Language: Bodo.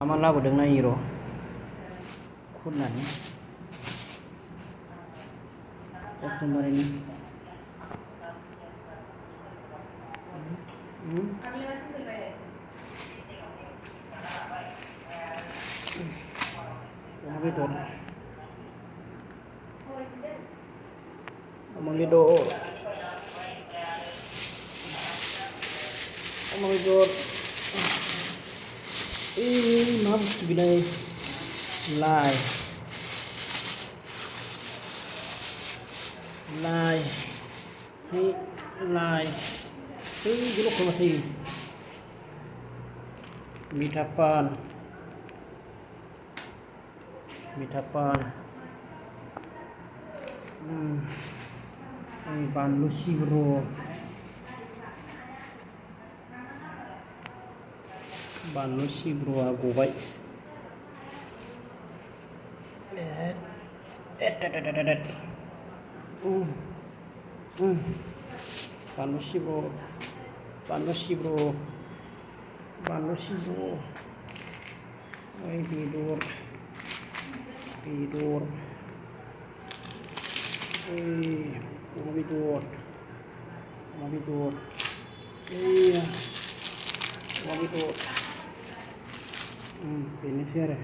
मा लाबोदों नायो र' खननानै एकदमबारेनो अमा बेदर अमा बेदर मा बुस्थु बेलाय लाइ बेल' खालामासै मीठा पान बानलु सिब्र' गबाय बानलु सिब्र' बेदर अमा बेदर बेनोसै आरो